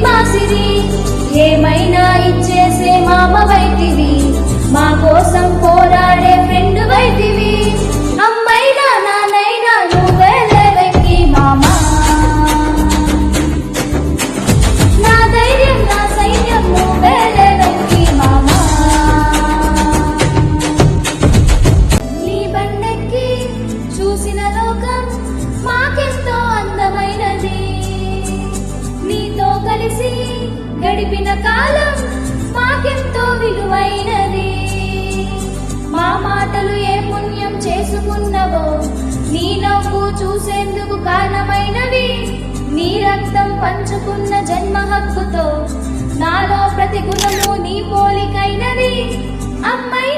మాసిరి ఏమైనా ఇచ్చేసే మామ వైతివి మా కోసం పోరాడే ఫ్రెండ్ వైతివి అమ్మైనా నాన్నైనా నువ్వే వెక్కి మామా నా ధైర్యం నా సైన్యం నువ్వే వెక్కి మామా నీ బండెక్కి చూసిన లోకం మాకెంతో అందమైనది నీతో కలిసి గడిపిన కాలం మాకెంతో విలువైనది మా మాటలు ఏ పుణ్యం చేసుకున్నవో నీ నవ్వు చూసేందుకు కారణమైనవి నీ రక్తం పంచుకున్న జన్మ హక్కుతో నాలో ప్రతి గుణము నీ పోలికైనది అమ్మాయి